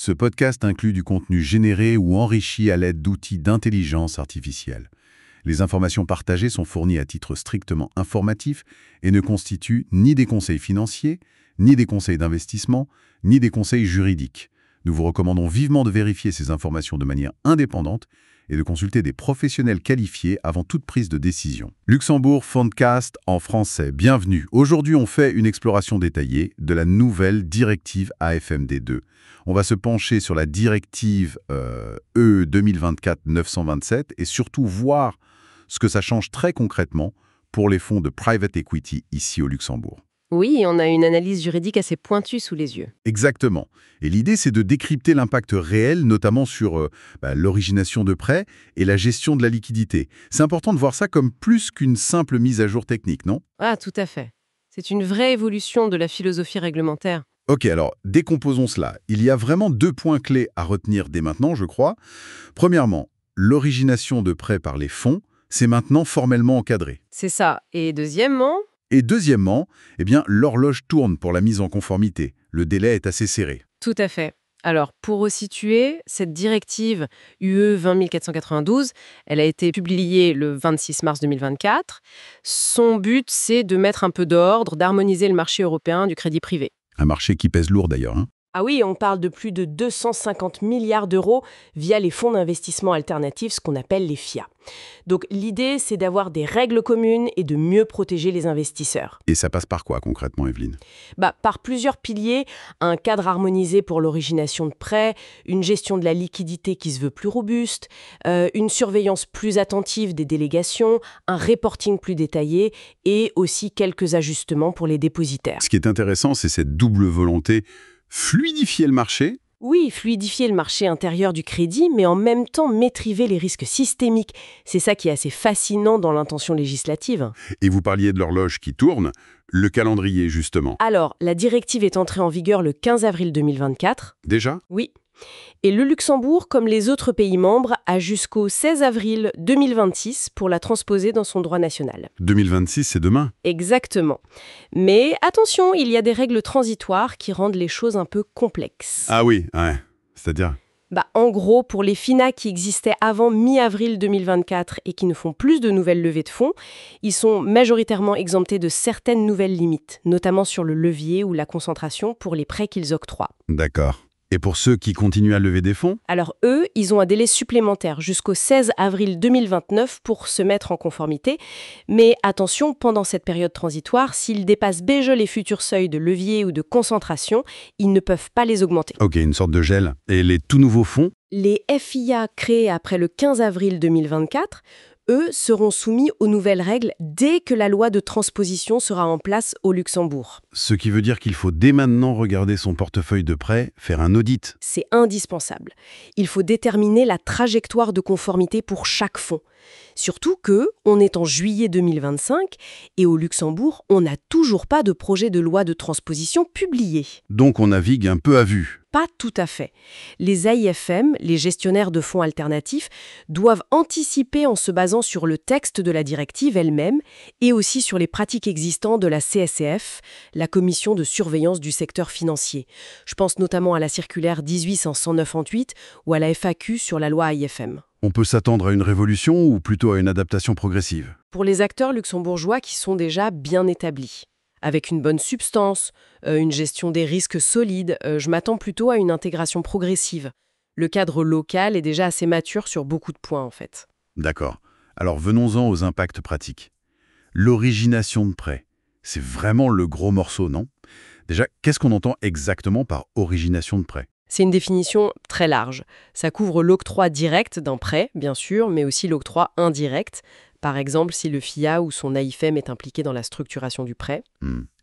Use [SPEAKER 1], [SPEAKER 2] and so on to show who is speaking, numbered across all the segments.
[SPEAKER 1] Ce podcast inclut du contenu généré ou enrichi à l'aide d'outils d'intelligence artificielle. Les informations partagées sont fournies à titre strictement informatif et ne constituent ni des conseils financiers, ni des conseils d'investissement, ni des conseils juridiques. Nous vous recommandons vivement de vérifier ces informations de manière indépendante et de consulter des professionnels qualifiés avant toute prise de décision. Luxembourg Fondcast en français, bienvenue. Aujourd'hui, on fait une exploration détaillée de la nouvelle directive AFMD2. On va se pencher sur la directive E 2024-927 et surtout voir ce que ça change très concrètement pour les fonds de private equity ici au Luxembourg.
[SPEAKER 2] Oui, on a une analyse juridique assez pointue sous les yeux.
[SPEAKER 1] Exactement. Et l'idée, c'est de décrypter l'impact réel, notamment sur l'origination de prêts et la gestion de la liquidité. C'est important de voir ça comme plus qu'une simple mise à jour technique, non?
[SPEAKER 2] Ah, tout à fait. C'est une vraie évolution de la philosophie réglementaire.
[SPEAKER 1] Ok, alors décomposons cela. Il y a vraiment deux points clés à retenir dès maintenant, je crois. Premièrement, l'origination de prêts par les fonds, c'est maintenant formellement encadré.
[SPEAKER 2] C'est ça. Et deuxièmement,
[SPEAKER 1] Et deuxièmement, l'horloge tourne pour la mise en conformité. Le délai est assez serré.
[SPEAKER 2] tout à fait. Alors, pour resituer, cette directive UE 20492, elle a été publiée le 26 mars 2024. Son but, c'est de mettre un peu d'ordre, d'harmoniser le marché européen du crédit privé.
[SPEAKER 1] Un marché qui pèse lourd d'ailleurs, hein.
[SPEAKER 2] Ah oui, on parle de plus de 250 milliards d'euros via les fonds d'investissement alternatifs, ce qu'on appelle les FIA. Donc l'idée, c'est d'avoir des règles communes et de mieux protéger les investisseurs.
[SPEAKER 1] Et ça passe par quoi concrètement, Evelyne?
[SPEAKER 2] Par plusieurs piliers, un cadre harmonisé pour l'origination de prêts, une gestion de la liquidité qui se veut plus robuste, une surveillance plus attentive des délégations, un reporting plus détaillé et aussi quelques ajustements pour les dépositaires.
[SPEAKER 1] Ce qui est intéressant, c'est cette double volonté: fluidifier le marché.
[SPEAKER 2] Oui, fluidifier le marché intérieur du crédit, mais en même temps maîtriser les risques systémiques. C'est ça qui est assez fascinant dans l'intention législative.
[SPEAKER 1] Et vous parliez de l'horloge qui tourne, le calendrier justement.
[SPEAKER 2] Alors, la directive est entrée en vigueur le 15 avril 2024.
[SPEAKER 1] Déjà?
[SPEAKER 2] Oui. Et le Luxembourg, comme les autres pays membres, a jusqu'au 16 avril 2026 pour la transposer dans son droit national.
[SPEAKER 1] 2026, c'est demain.
[SPEAKER 2] Exactement. Mais attention, il y a des règles transitoires qui rendent les choses un peu complexes.
[SPEAKER 1] Ah oui, ouais. C'est-à-dire?
[SPEAKER 2] En gros, pour les FINA qui existaient avant mi-avril 2024 et qui ne font plus de nouvelles levées de fonds, ils sont majoritairement exemptés de certaines nouvelles limites, notamment sur le levier ou la concentration pour les prêts qu'ils octroient.
[SPEAKER 1] D'accord. Et pour ceux qui continuent à lever des fonds?
[SPEAKER 2] Alors eux, ils ont un délai supplémentaire jusqu'au 16 avril 2029 pour se mettre en conformité. Mais attention, pendant cette période transitoire, s'ils dépassent déjà les futurs seuils de levier ou de concentration, ils ne peuvent pas les augmenter.
[SPEAKER 1] Ok, une sorte de gel. Et les tout nouveaux fonds?
[SPEAKER 2] Les FIA créés après le 15 avril 2024, eux, seront soumis aux nouvelles règles dès que la loi de transposition sera en place au Luxembourg.
[SPEAKER 1] Ce qui veut dire qu'il faut dès maintenant regarder son portefeuille de prêts, faire un audit.
[SPEAKER 2] C'est indispensable. Il faut déterminer la trajectoire de conformité pour chaque fonds. Surtout que, on est en juillet 2025 et au Luxembourg, on n'a toujours pas de projet de loi de transposition publié.
[SPEAKER 1] Donc on navigue un peu à vue.
[SPEAKER 2] Pas tout à fait. Les AIFM, les gestionnaires de fonds alternatifs, doivent anticiper en se basant sur le texte de la directive elle-même et aussi sur les pratiques existantes de la CSCF, la Commission de surveillance du secteur financier. Je pense notamment à la circulaire 18-198 ou à la FAQ sur la loi AIFM.
[SPEAKER 1] On peut s'attendre à une révolution ou plutôt à une adaptation progressive?
[SPEAKER 2] Pour les acteurs luxembourgeois qui sont déjà bien établis, avec une bonne substance, une gestion des risques solide, je m'attends plutôt à une intégration progressive. Le cadre local est déjà assez mature sur beaucoup de points en fait.
[SPEAKER 1] D'accord. Alors venons-en aux impacts pratiques. L'origination de prêts, c'est vraiment le gros morceau, non? Déjà, qu'est-ce qu'on entend exactement par origination de prêts?
[SPEAKER 2] C'est une définition très large. Ça couvre l'octroi direct d'un prêt, bien sûr, mais aussi l'octroi indirect. Par exemple, si le FIA ou son AIFM est impliqué dans la structuration du prêt.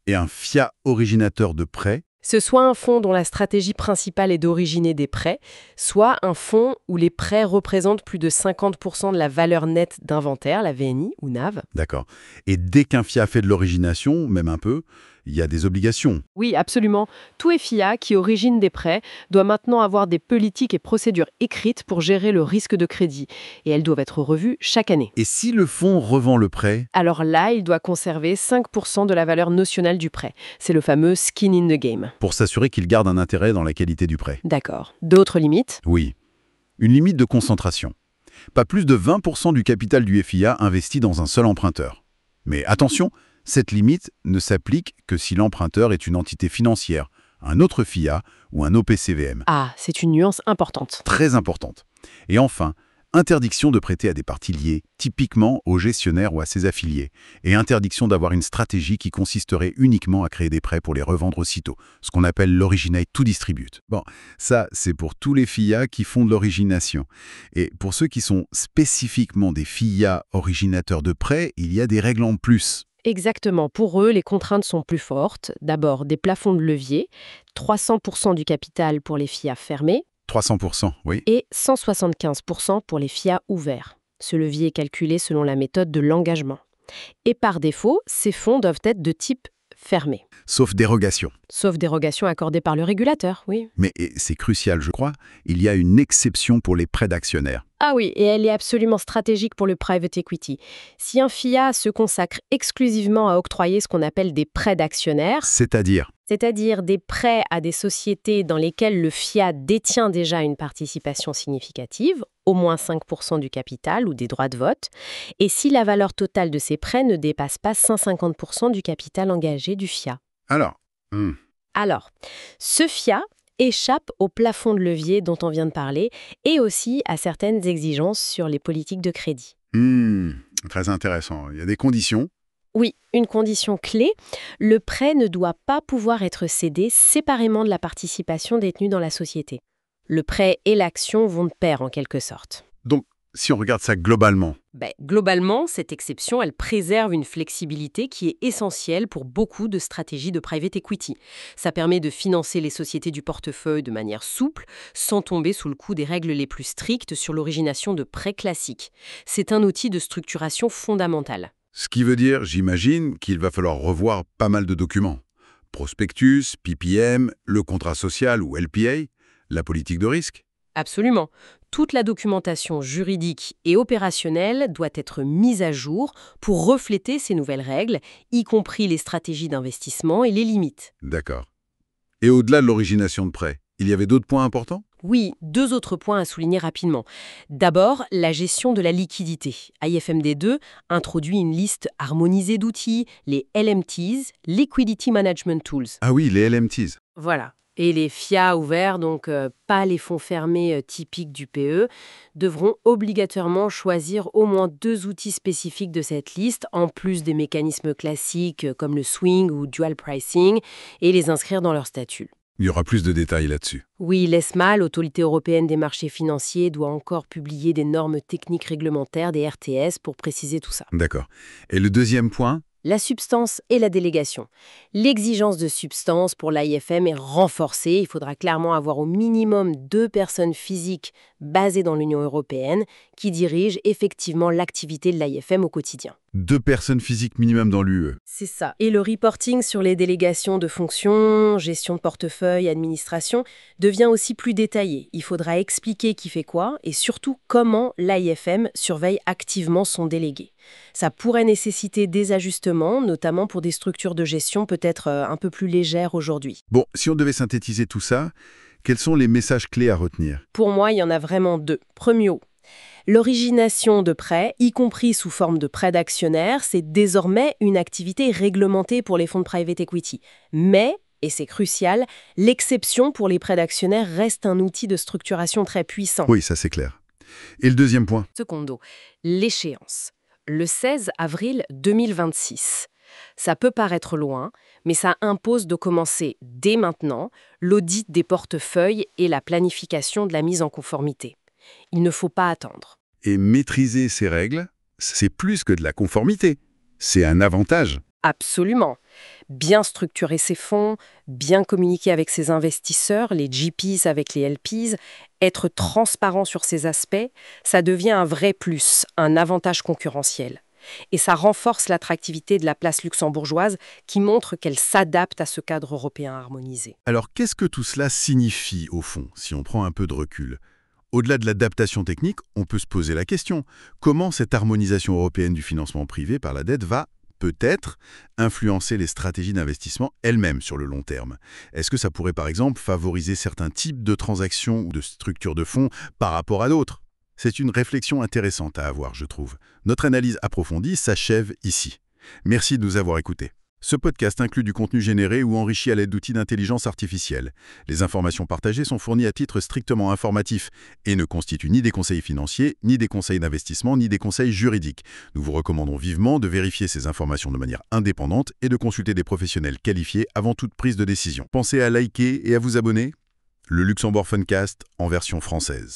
[SPEAKER 1] Et un FIA originateur de prêts?
[SPEAKER 2] Ce soit un fonds dont la stratégie principale est d'originer des prêts, soit un fonds où les prêts représentent plus de 50% de la valeur nette d'inventaire, la VNI ou NAV.
[SPEAKER 1] D'accord. Et dès qu'un FIA fait de l'origination, même un peu, il y a des obligations.
[SPEAKER 2] Oui, absolument. Tout FIA qui origine des prêts doit maintenant avoir des politiques et procédures écrites pour gérer le risque de crédit. Et elles doivent être revues chaque année.
[SPEAKER 1] Et si le fonds revend le prêt?
[SPEAKER 2] Alors là, il doit conserver 5% de la valeur notionale du prêt. C'est le fameux skin in the game.
[SPEAKER 1] Pour s'assurer qu'il garde un intérêt dans la qualité du prêt.
[SPEAKER 2] D'accord. D'autres limites?
[SPEAKER 1] Oui. Une limite de concentration. Pas plus de 20% du capital du FIA investi dans un seul emprunteur. Mais attention, cette limite ne s'applique que si l'emprunteur est une entité financière, un autre FIA ou un OPCVM.
[SPEAKER 2] Ah, c'est une nuance importante.
[SPEAKER 1] Très importante. Et enfin, interdiction de prêter à des parties liées, typiquement au gestionnaire ou à ses affiliés, et interdiction d'avoir une stratégie qui consisterait uniquement à créer des prêts pour les revendre aussitôt, ce qu'on appelle l'originate to distribute. Bon, ça, c'est pour tous les FIA qui font de l'origination. Et pour ceux qui sont spécifiquement des FIA originateurs de prêts, il y a des règles en plus.
[SPEAKER 2] Exactement. Pour eux, les contraintes sont plus fortes. D'abord, des plafonds de levier, 300% du capital pour les FIA fermés,
[SPEAKER 1] 300%, oui.
[SPEAKER 2] et 175% pour les FIA ouverts. Ce levier est calculé selon la méthode de l'engagement. Et par défaut, ces fonds doivent être de type fermé.
[SPEAKER 1] Sauf dérogation.
[SPEAKER 2] Sauf dérogation accordée par le régulateur, oui.
[SPEAKER 1] Mais et c'est crucial, je crois, il y a une exception pour les prêts d'actionnaires.
[SPEAKER 2] Ah oui, et elle est absolument stratégique pour le private equity. Si un FIA se consacre exclusivement à octroyer ce qu'on appelle des prêts d'actionnaires,
[SPEAKER 1] C'est-à-dire,
[SPEAKER 2] c'est-à-dire des prêts à des sociétés dans lesquelles le FIA détient déjà une participation significative, au moins 5% du capital ou des droits de vote, et si la valeur totale de ces prêts ne dépasse pas 150% du capital engagé du FIA.
[SPEAKER 1] alors,
[SPEAKER 2] Alors, ce FIA échappe au plafond de levier dont on vient de parler et aussi à certaines exigences sur les politiques de crédit.
[SPEAKER 1] très intéressant. Il y a des conditions.
[SPEAKER 2] Oui, une condition clé, le prêt ne doit pas pouvoir être cédé séparément de la participation détenue dans la société. Le prêt et l'action vont de pair en quelque sorte.
[SPEAKER 1] Donc, si on regarde ça globalement,
[SPEAKER 2] Globalement, cette exception, elle préserve une flexibilité qui est essentielle pour beaucoup de stratégies de private equity. Ça permet de financer les sociétés du portefeuille de manière souple, sans tomber sous le coup des règles les plus strictes sur l'origination de prêts classiques. C'est un outil de structuration fondamental.
[SPEAKER 1] ce qui veut dire, j'imagine, qu'il va falloir revoir pas mal de documents. Prospectus, PPM, le contrat social ou LPA, la politique de risque.
[SPEAKER 2] Absolument. Toute la documentation juridique et opérationnelle doit être mise à jour pour refléter ces nouvelles règles, y compris les stratégies d'investissement et les limites.
[SPEAKER 1] D'accord. Et au-delà de l'origination de prêts, il y avait d'autres points importants?
[SPEAKER 2] Oui, deux autres points à souligner rapidement. D'abord, la gestion de la liquidité. IFMD2 introduit une liste harmonisée d'outils, les LMTs, Liquidity Management Tools.
[SPEAKER 1] Ah oui, les LMTs.
[SPEAKER 2] Voilà. Et les FIA ouverts, donc pas les fonds fermés typiques du PE, devront obligatoirement choisir au moins 2 outils spécifiques de cette liste, en plus des mécanismes classiques comme le swing ou dual pricing, et les inscrire dans leur statut.
[SPEAKER 1] Il y aura plus de détails là-dessus.
[SPEAKER 2] Oui, l'ESMA, l'Autorité européenne des marchés financiers, doit encore publier des normes techniques réglementaires, des RTS, pour préciser tout ça.
[SPEAKER 1] D'accord. Et le deuxième point?
[SPEAKER 2] La substance et la délégation. L'exigence de substance pour l'AIFM est renforcée. Il faudra clairement avoir au minimum 2 personnes physiques basées dans l'Union européenne qui dirigent effectivement l'activité de l'AIFM au quotidien.
[SPEAKER 1] 2 personnes physiques minimum dans l'UE.
[SPEAKER 2] C'est ça. Et le reporting sur les délégations de fonctions, gestion de portefeuille, administration, devient aussi plus détaillé. Il faudra expliquer qui fait quoi et surtout comment l'AIFM surveille activement son délégué. Ça pourrait nécessiter des ajustements, notamment pour des structures de gestion peut-être un peu plus légères aujourd'hui.
[SPEAKER 1] Bon, si on devait synthétiser tout ça, quels sont les messages clés à retenir?
[SPEAKER 2] Pour moi, il y en a vraiment 2. Premier, l'origination de prêts, y compris sous forme de prêts d'actionnaires, c'est désormais une activité réglementée pour les fonds de private equity. Mais, et c'est crucial, l'exception pour les prêts d'actionnaires reste un outil de structuration très puissant.
[SPEAKER 1] Oui, ça c'est clair. Et le deuxième point?
[SPEAKER 2] Secondo, l'échéance. Le 16 avril 2026. Ça peut paraître loin, mais ça impose de commencer dès maintenant l'audit des portefeuilles et la planification de la mise en conformité. Il ne faut pas attendre.
[SPEAKER 1] Et maîtriser ces règles, c'est plus que de la conformité. C'est un avantage.
[SPEAKER 2] Absolument. Bien structurer ses fonds, bien communiquer avec ses investisseurs, les GPs avec les LPs, être transparent sur ces aspects, ça devient un vrai plus, un avantage concurrentiel. Et ça renforce l'attractivité de la place luxembourgeoise qui montre qu'elle s'adapte à ce cadre européen harmonisé.
[SPEAKER 1] Alors, qu'est-ce que tout cela signifie, au fond, si on prend un peu de recul? Au-delà de l'adaptation technique, on peut se poser la question. Comment cette harmonisation européenne du financement privé par la dette va, peut-être, influencer les stratégies d'investissement elles-mêmes sur le long terme? Est-ce que ça pourrait, par exemple, favoriser certains types de transactions ou de structures de fonds par rapport à d'autres? C'est une réflexion intéressante à avoir, je trouve. Notre analyse approfondie s'achève ici. Merci de nous avoir écoutés. Ce podcast inclut du contenu généré ou enrichi à l'aide d'outils d'intelligence artificielle. Les informations partagées sont fournies à titre strictement informatif et ne constituent ni des conseils financiers, ni des conseils d'investissement, ni des conseils juridiques. Nous vous recommandons vivement de vérifier ces informations de manière indépendante et de consulter des professionnels qualifiés avant toute prise de décision. Pensez à liker et à vous abonner. Le Luxembourg Funcast en version française.